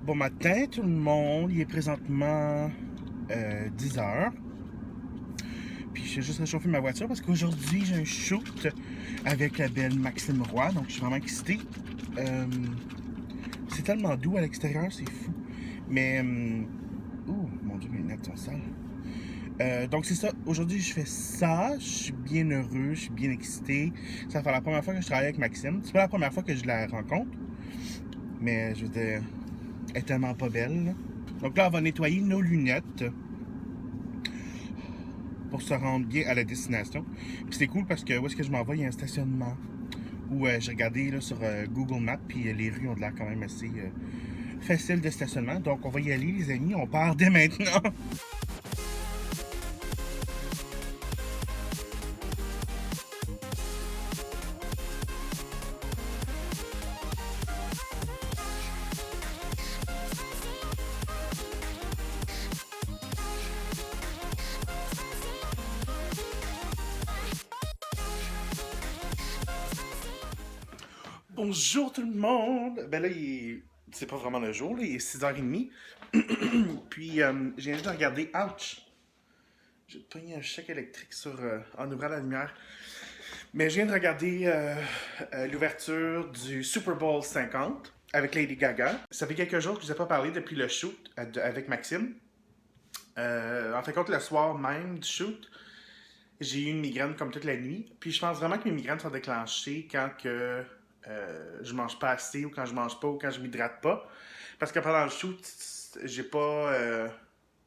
Bon matin tout le monde, il est présentement 10 heures. Puis j'ai juste réchauffé ma voiture parce qu'aujourd'hui j'ai un shoot avec la belle Maxime Roy, donc je suis vraiment excité. Euh, c'est tellement doux à l'extérieur, c'est fou. Mais, ouh, mon dieu, mes lunettes sont sales. Donc c'est ça, aujourd'hui je fais ça, je suis bien heureux, je suis bien excité. Ça fait la première fois que je travaille avec Maxime. C'est pas la première fois que je la rencontre, mais je veux dire, elle est tellement pas belle, là. Donc là, on va nettoyer nos lunettes pour se rendre bien à la destination. Puis c'est cool parce que où est-ce que je m'en vais, il y a un stationnement où j'ai regardé là, sur Google Maps, puis les rues ont de l'air quand même assez faciles de stationnement. Donc on va y aller, les amis, on part dès maintenant. Bonjour tout le monde! Ben là, c'est pas vraiment le jour, là, il est 6h30. Puis, j'ai juste de regarder. Ouch! J'ai pogné un choc électrique en ouvrant la lumière. Mais je viens de regarder l'ouverture du Super Bowl 50 avec Lady Gaga. Ça fait quelques jours que je vous ai pas parlé depuis le shoot avec Maxime. En fait, compte le soir même du shoot, j'ai eu une migraine comme toute la nuit. Puis je pense vraiment que mes migraines sont déclenchées quand je mange pas assez ou quand je mange pas ou quand je m'hydrate pas. Parce que pendant le shoot, j'ai pas.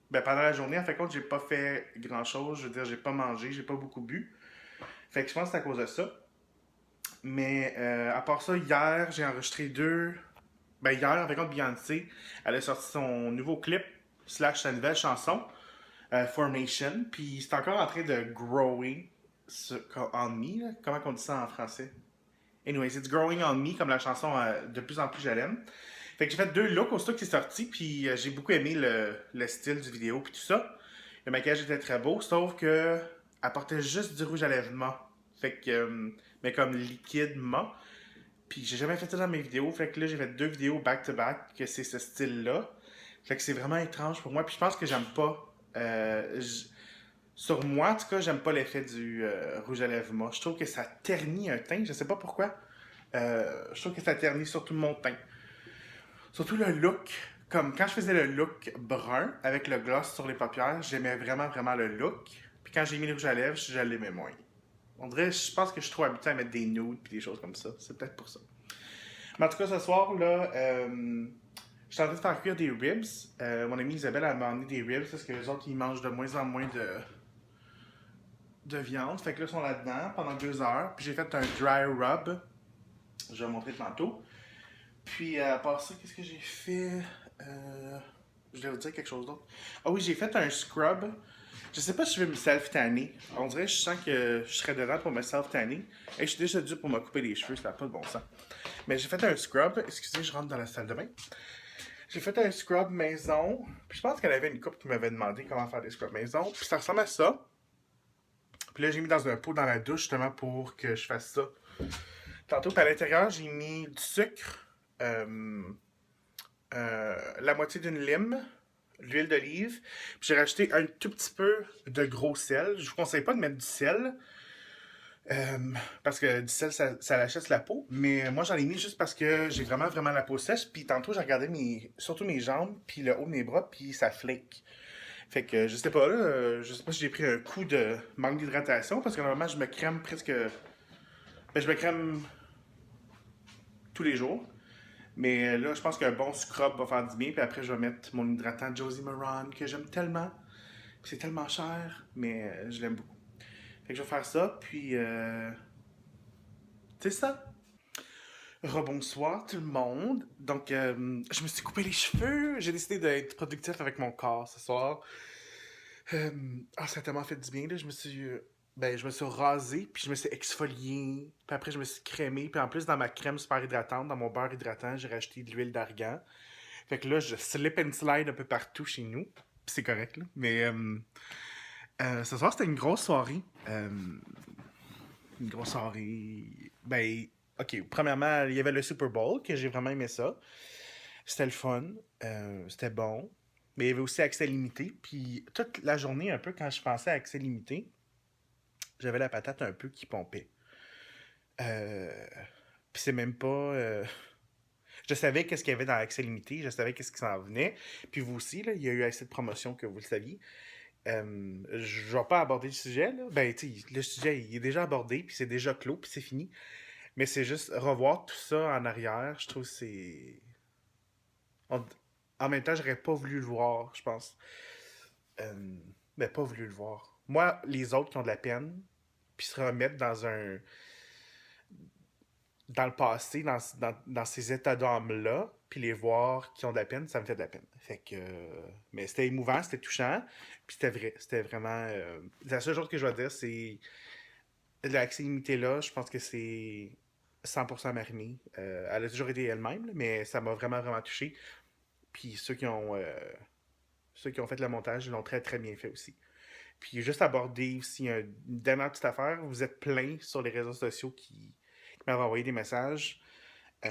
Ben pendant la journée, en fait, compte, j'ai pas fait grand chose. Je veux dire, j'ai pas mangé, j'ai pas beaucoup bu. Fait que je pense que c'est à cause de ça. Mais à part ça, hier, j'ai enregistré deux. Ben hier, en fait, compte, Beyoncé, elle a sorti son nouveau clip, slash sa nouvelle chanson, Formation. Puis c'est encore en train de growing on me. Là. Comment on dit ça en français? Anyways, it's growing on me, comme la chanson de plus en plus je l'aime. Fait que j'ai fait deux looks au stock qui est sorti, puis j'ai beaucoup aimé le style du vidéo, puis tout ça. Le maquillage était très beau, sauf que elle portait juste du rouge à lèvres mat. Fait que, mais comme liquide mat. Puis j'ai jamais fait ça dans mes vidéos, fait que là j'ai fait deux vidéos back-to-back, que c'est ce style-là. Fait que c'est vraiment étrange pour moi, puis je pense que j'aime pas. Sur moi, en tout cas, j'aime pas l'effet du rouge à lèvres mat. Je trouve que ça ternit un teint, je sais pas pourquoi. Je trouve que ça ternit surtout mon teint. Surtout le look. Comme quand je faisais le look brun avec le gloss sur les paupières, j'aimais vraiment, vraiment le look. Puis quand j'ai mis le rouge à lèvres, je l'aimais moins. On dirait, je pense que je suis trop habitué à mettre des nudes puis des choses comme ça. C'est peut-être pour ça. Mais en tout cas, ce soir, là, je suis en train de faire cuire des ribs. Mon amie Isabelle a demandé des ribs parce que les autres, ils mangent de moins en moins de viande. Fait que là, ils sont là-dedans pendant 2 heures. Puis j'ai fait un dry rub. Je vais vous montrer tantôt. Puis à part ça, qu'est-ce que j'ai fait? Je vais vous dire quelque chose d'autre. Ah oui, j'ai fait un scrub. Je sais pas si je vais me self-tanner. On dirait que je sens que je serais dedans pour me self-tanner. Et je suis déjà dû pour me couper les cheveux, ça n'a pas de bon sens. Mais j'ai fait un scrub. Excusez, je rentre dans la salle de bain. J'ai fait un scrub maison. Puis je pense qu'elle avait une couple qui m'avait demandé comment faire des scrubs maison. Puis ça ressemble à ça. Puis là, j'ai mis dans un pot dans la douche justement pour que je fasse ça. Tantôt, puis à l'intérieur, j'ai mis du sucre, la moitié d'une lime, l'huile d'olive. Puis j'ai rajouté un tout petit peu de gros sel. Je vous conseille pas de mettre du sel. Parce que du sel, ça lâche la peau. Mais moi, j'en ai mis juste parce que j'ai vraiment, vraiment la peau sèche. Puis tantôt, j'ai regardé surtout mes jambes, puis le haut de mes bras, puis ça flake. Fait que je sais pas, là, je sais pas si j'ai pris un coup de manque d'hydratation, parce que normalement, je me crème presque. Ben, je me crème tous les jours. Mais là, je pense qu'un bon scrub va faire du bien. Puis après, je vais mettre mon hydratant Josie Maran, que j'aime tellement. Puis c'est tellement cher, mais je l'aime beaucoup. Fait que je vais faire ça, puis c'est ça. Rebonsoir tout le monde. Donc, je me suis coupé les cheveux. J'ai décidé d'être productif avec mon corps ce soir. Ça a tellement fait du bien, là. Je me suis rasé, puis je me suis exfolié, puis après je me suis crémé, puis en plus dans ma crème super hydratante, dans mon beurre hydratant, j'ai rajouté de l'huile d'argan. Fait que là, je slip and slide un peu partout chez nous, puis c'est correct, là. Mais ce soir, c'était une grosse soirée. Une grosse soirée. Ben, ok, premièrement, il y avait le Super Bowl, que j'ai vraiment aimé ça. C'était le fun, c'était bon. Mais il y avait aussi accès limité. Puis toute la journée, un peu, quand je pensais à accès limité, j'avais la patate un peu qui pompait. Euh, Puis c'est même pas. Je savais qu'est-ce qu'il y avait dans l'accès limité, je savais qu'est-ce qui s'en venait. Puis vous aussi, là, il y a eu assez de promotion que vous le saviez. Je vais pas aborder le sujet, là. Ben, tu sais, le sujet, il est déjà abordé, puis c'est déjà clos, puis c'est fini. Mais c'est juste revoir tout ça en arrière, je trouve que c'est. En, en même temps, j'aurais pas voulu le voir, je pense. Mais pas voulu le voir. Moi, les autres qui ont de la peine, puis se remettre dans le passé, dans ces états d'âme-là, puis les voir qui ont de la peine, ça me fait de la peine. Fait que. Mais c'était émouvant, c'était touchant, puis c'était vrai. C'était vraiment. La seule chose que je vais dire, c'est. L'accès limité là, je pense que c'est 100% Marimé. Elle a toujours été elle-même, là, mais ça m'a vraiment, vraiment touché. Puis ceux qui ont fait le montage, ils l'ont très, très bien fait aussi. Puis juste aborder aussi une dernière petite affaire. Vous êtes plein sur les réseaux sociaux qui m'avaient envoyé des messages. Je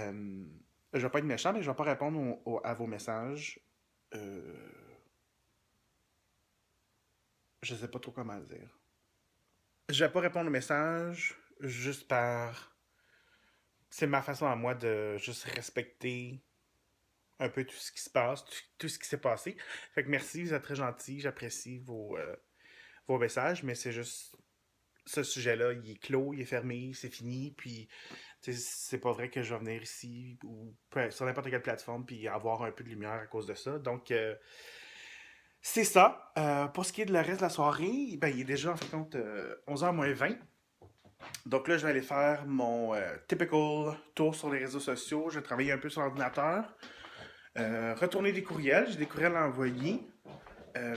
vais pas être méchant, mais je vais pas répondre à vos messages. Euh, je sais pas trop comment le dire. Je vais pas répondre aux messages juste par. C'est ma façon à moi de juste respecter un peu tout ce qui se passe, tout ce qui s'est passé. Fait que merci, vous êtes très gentils, j'apprécie vos messages, mais c'est juste ce sujet-là, il est clos, il est fermé, c'est fini, puis c'est pas vrai que je vais venir ici ou sur n'importe quelle plateforme puis avoir un peu de lumière à cause de ça. Donc, c'est ça. Pour ce qui est de le reste de la soirée, ben, il est déjà en fait compte 11h moins 20. Donc là, je vais aller faire mon typical tour sur les réseaux sociaux. Je vais travailler un peu sur l'ordinateur. Retourner des courriels. J'ai des courriels à envoyer. Euh,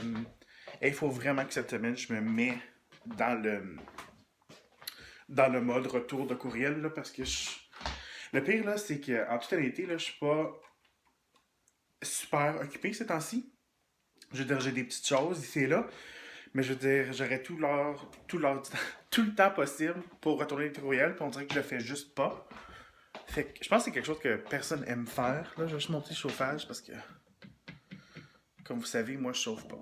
et il faut vraiment que cette semaine, je me mets dans le mode retour de courriel là, parce que le pire là, c'est qu'en toute honnêteté, là, je suis pas super occupé ces temps-ci. Je veux dire, j'ai des petites choses ici et là, mais je veux dire, j'aurais tout le temps possible pour retourner les courriels, puis on dirait que je le fais juste pas. Fait que je pense que c'est quelque chose que personne aime faire. Là, je vais juste monter le chauffage parce que, comme vous savez, moi, je chauffe pas.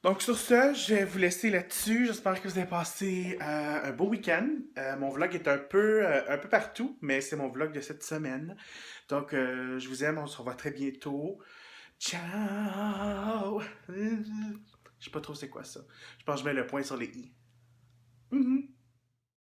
Donc, sur ce, je vais vous laisser là-dessus. J'espère que vous avez passé un beau week-end. Mon vlog est un peu partout, mais c'est mon vlog de cette semaine. Donc, je vous aime. On se revoit très bientôt. Ciao! Je sais pas trop c'est quoi ça. Je pense que je mets le point sur les i. Mhm.